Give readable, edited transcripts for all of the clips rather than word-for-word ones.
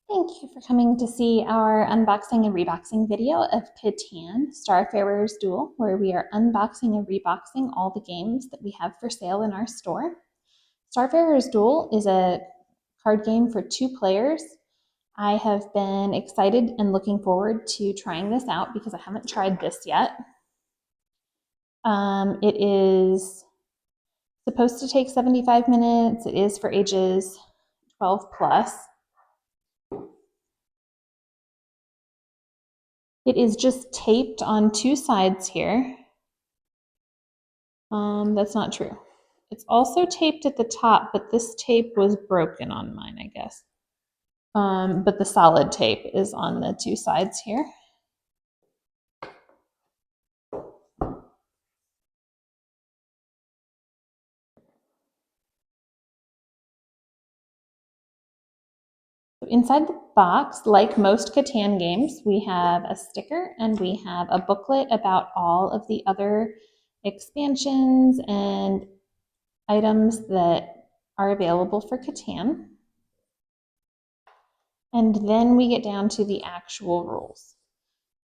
Thank you for coming to see our unboxing and reboxing video of Catan Starfarers Duel, where we are unboxing and reboxing all the games that we have for sale in our store. Starfarers Duel is a card game for 2 players. I have been excited and looking forward to trying this out because I haven't tried this yet. It is supposed to take 75 minutes. It is for ages 12 plus. It is just taped on 2 sides here. That's not true. It's also taped at the top, but this tape was broken on mine, I guess. But the solid tape is on the 2 sides here. Inside the box, like most Catan games, we have a sticker and we have a booklet about all of the other expansions and items that are available for Catan. And then we get down to the actual rules.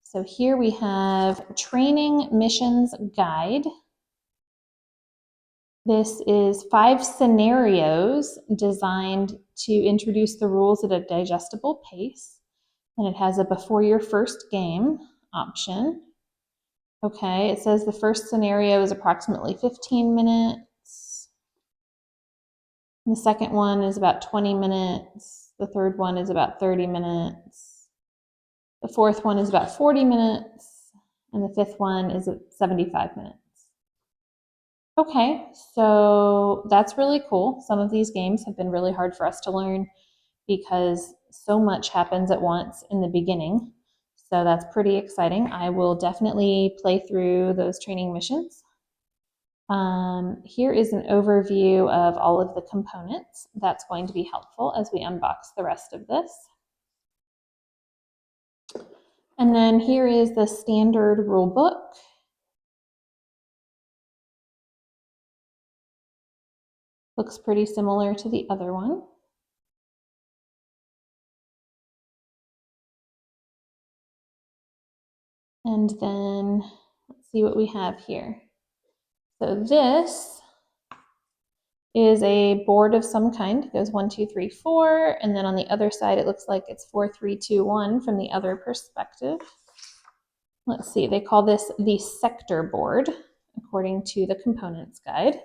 So here we have Training Missions Guide. This is 5 scenarios designed to introduce the rules at a digestible pace. And it has a before your first game option. Okay, it says the first scenario is approximately 15 minutes. The second one is about 20 minutes. The third one is about 30 minutes. The fourth one is about 40 minutes. And the fifth one is 75 minutes. Okay, so that's really cool. Some of these games have been really hard for us to learn because so much happens at once in the beginning. So that's pretty exciting. I will definitely play through those training missions. Here is an overview of all of the components. That's going to be helpful as we unbox the rest of this. And then here is the standard rule book. Looks pretty similar to the other one. And then let's see what we have here. So this is a board of some kind. It goes 1, 2, 3, 4, and then on the other side it looks like it's 4, 3, 2, 1 from the other perspective. Let's see, they call this the sector board according to the components guide.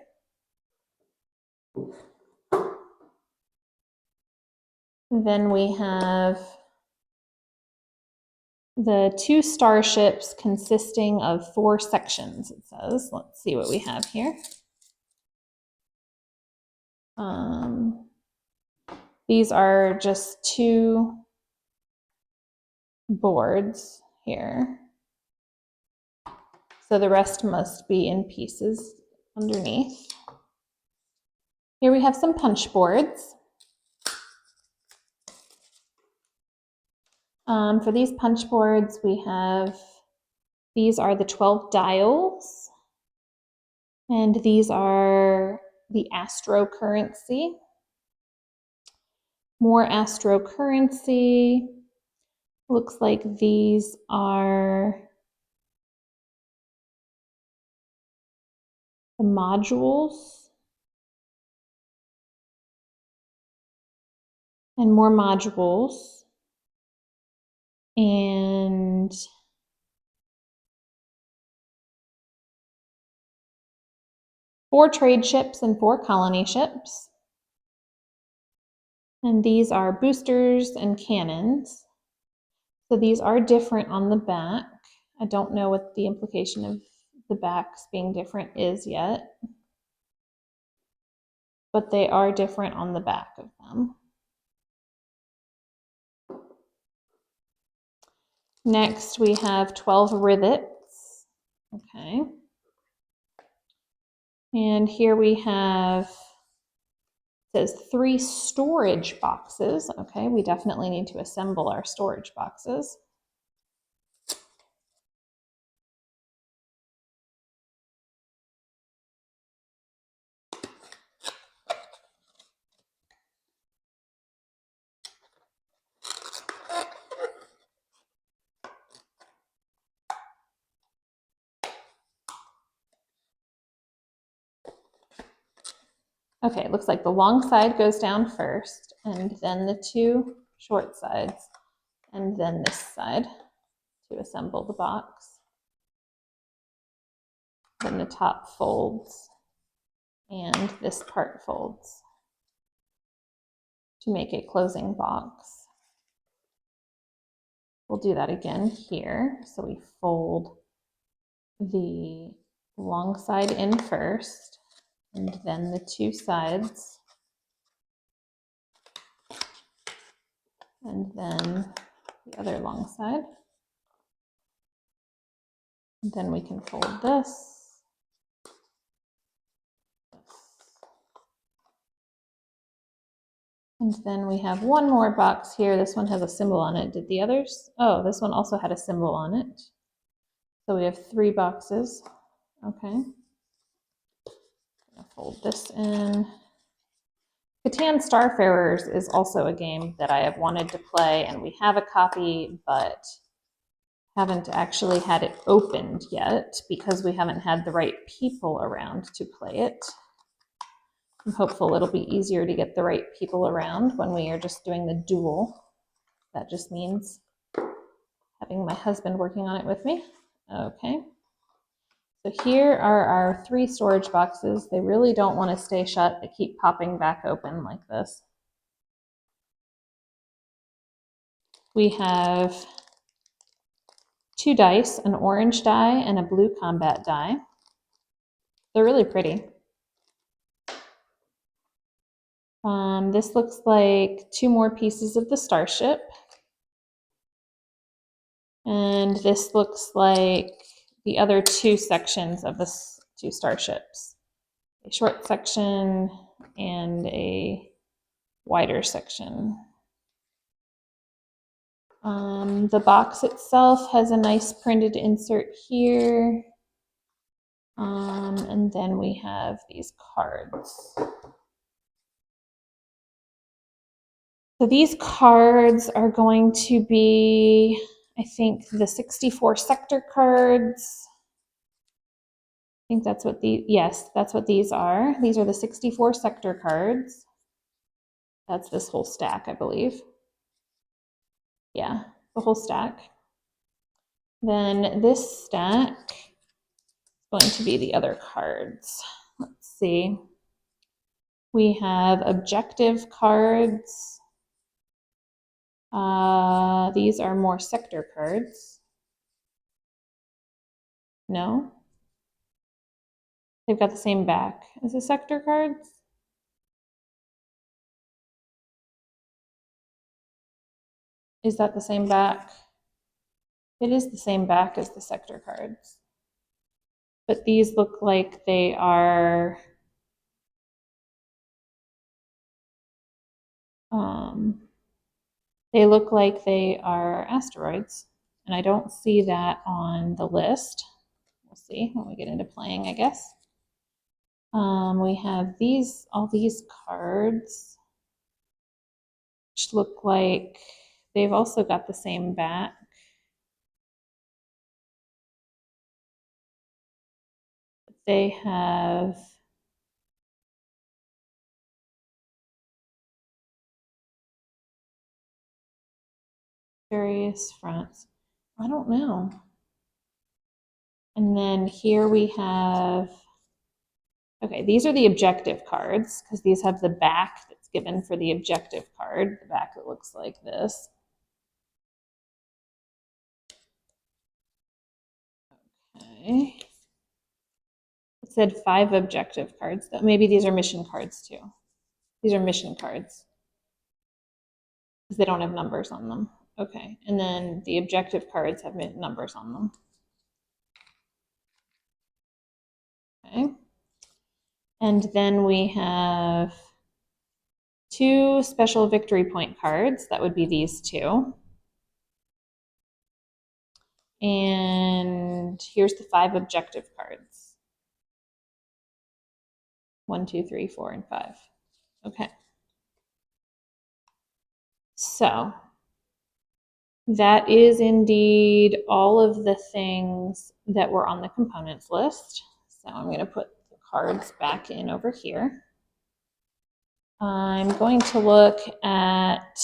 Then we have the 2 starships consisting of 4 sections, it says. Let's see what we have here. These are just 2 boards here. So the rest must be in pieces underneath. Here we have some punch boards. For these punch boards, these are the 12 dials, and these are the astro currency. More astro currency. Looks like these are the modules. And more modules. And four trade ships and 4 colony ships. And these are boosters and cannons. So these are different on the back. I don't know what the implication of the backs being different is yet, but they are different on the back of them. Next, we have 12 rivets. Okay. And here we have, it says 3 storage boxes. Okay, we definitely need to assemble our storage boxes. Okay, it looks like the long side goes down first, and then the two short sides, and then this side to assemble the box. Then the top folds, and this part folds to make a closing box. We'll do that again here. So we fold the long side in first, and then the two sides, and then the other long side. And then we can fold this. And then we have one more box here. This one has a symbol on it. Did the others? Oh, this one also had a symbol on it. So we have 3 boxes. Okay. I'm gonna fold this in. Catan Starfarers is also a game that I have wanted to play, and we have a copy, but haven't actually had it opened yet because we haven't had the right people around to play it. I'm hopeful it'll be easier to get the right people around when we are just doing the duel. That just means having my husband working on it with me. Okay. So here are our 3 storage boxes. They really don't want to stay shut. They keep popping back open like this. We have 2 dice, an orange die and a blue combat die. They're really pretty. This looks like 2 more pieces of the starship. And this looks like the other 2 sections of the 2 starships. A short section and a wider section. The box itself has a nice printed insert here. And then we have these cards. So these cards are going to be, I think, the 64 sector cards. I think that's what yes, that's what these are. These are the 64 sector cards. That's this whole stack, I believe. Yeah, the whole stack. Then this stack is going to be the other cards. Let's see. We have objective cards. These are more sector cards. No? They've got the same back as the sector cards. Is that the same back? It is the same back as the sector cards. But these look like they are they look like they are asteroids, and I don't see that on the list. We'll see when we get into playing, I guess. We have all these cards, which look like they've also got the same back. They have various fronts. I don't know. And then here we have, okay, these are the objective cards because these have the back that's given for the objective card, the back that looks like this. Okay. It said 5 objective cards. Maybe these are mission cards too. These are mission cards because they don't have numbers on them. Okay, and then the objective cards have numbers on them. Okay. And then we have 2 special victory point cards. That would be these 2. And here's the 5 objective cards. 1, 2, 3, 4, and 5. Okay. So that is indeed all of the things that were on the components list. So I'm going to put the cards back in over here. I'm going to look at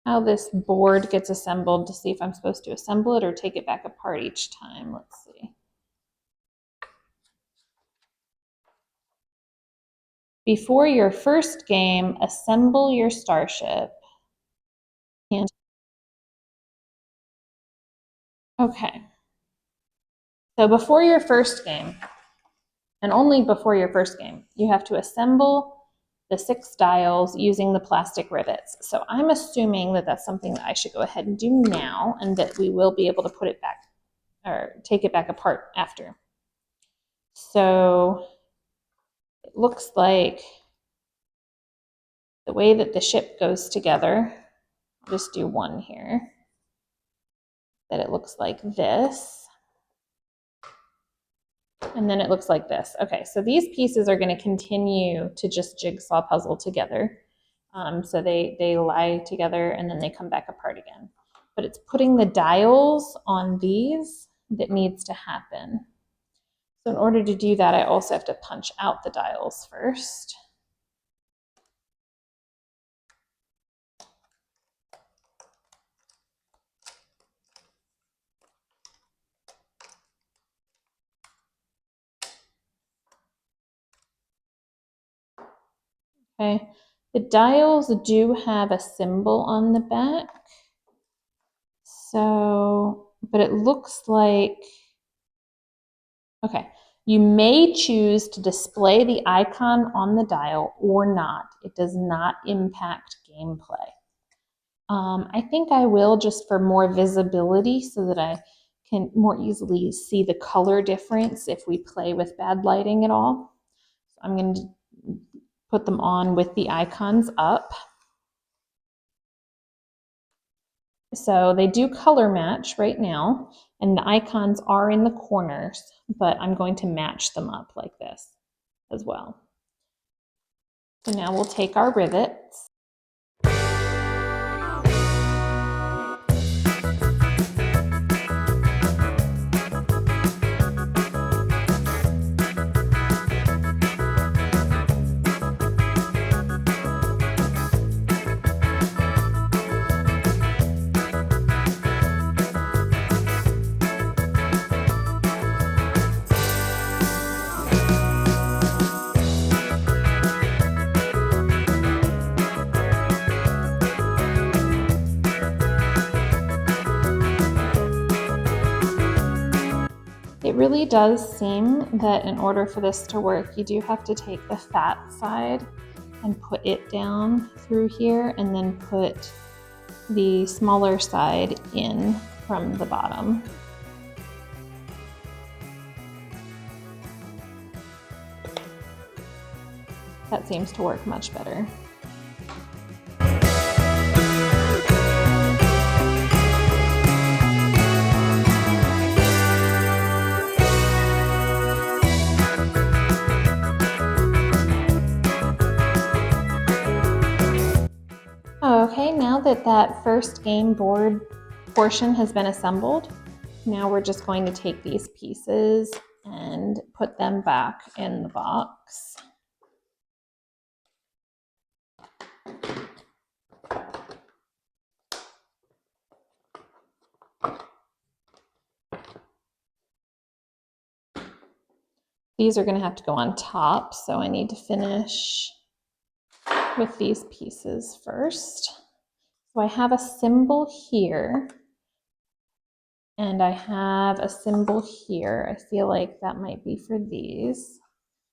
how this board gets assembled to see if I'm supposed to assemble it or take it back apart each time. Let's see. Before your first game, assemble your starship. And okay. So before your first game, and only before your first game, you have to assemble the 6 dials using the plastic rivets. So I'm assuming that that's something that I should go ahead and do now, and that we will be able to put it back or take it back apart after. So it looks like the way that the ship goes together, I'll just do one here, that it looks like this. And then it looks like this. Okay, so these pieces are going to continue to just jigsaw puzzle together. So they lie together and then they come back apart again. But it's putting the dials on these that needs to happen. So in order to do that, I also have to punch out the dials first. Okay, the dials do have a symbol on the back. So, but it looks like, okay, you may choose to display the icon on the dial or not. It does not impact gameplay. I think I will, just for more visibility so that I can more easily see the color difference if we play with bad lighting at all. I'm going to put them on with the icons up. So they do color match right now, and the icons are in the corners, but I'm going to match them up like this as well. So now we'll take our rivets. It really does seem that in order for this to work, you do have to take the fat side and put it down through here, and then put the smaller side in from the bottom. That seems to work much better. Okay, now that that first game board portion has been assembled, now we're just going to take these pieces and put them back in the box. These are going to have to go on top, so I need to finish with these pieces first. So I have a symbol here, and I have a symbol here. I feel like that might be for these.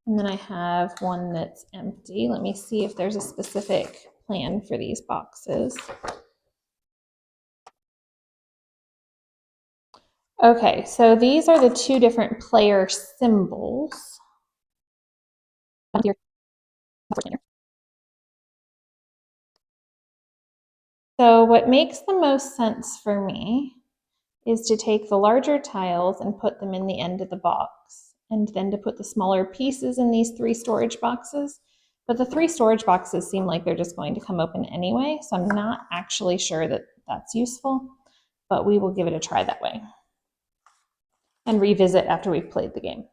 And then I have one that's empty. Let me see if there's a specific plan for these boxes. Okay, so these are the 2 different player symbols. So what makes the most sense for me is to take the larger tiles and put them in the end of the box, and then to put the smaller pieces in these 3 storage boxes. But the 3 storage boxes seem like they're just going to come open anyway, so I'm not actually sure that that's useful, but we will give it a try that way and revisit after we've played the game.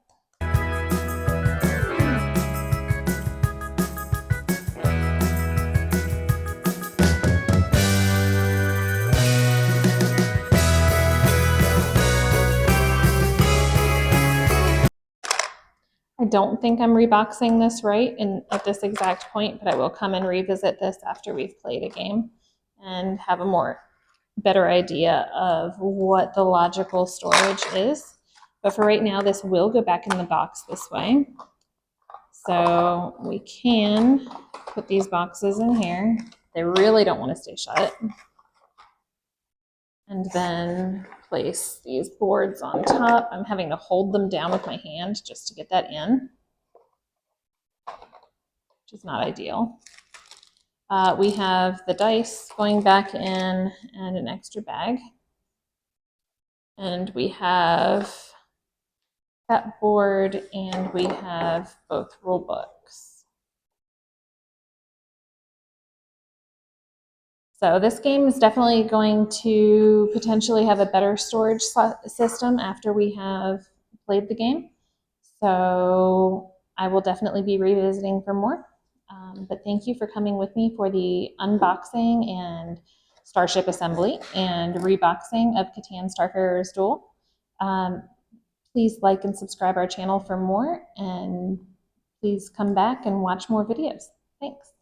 don't think I'm reboxing this right at this exact point, but I will come and revisit this after we've played a game and have a better idea of what the logical storage is. But for right now, this will go back in the box this way. So we can put these boxes in here. They really don't want to stay shut. And then place these boards on top. I'm having to hold them down with my hand just to get that in, which is not ideal. We have the dice going back in and an extra bag. And we have that board and we have both rule books. So this game is definitely going to potentially have a better storage system after we have played the game. So I will definitely be revisiting for more. But thank you for coming with me for the unboxing and Starship Assembly and reboxing of Catan Starfarers Duel. Please like and subscribe our channel for more, and please come back and watch more videos. Thanks.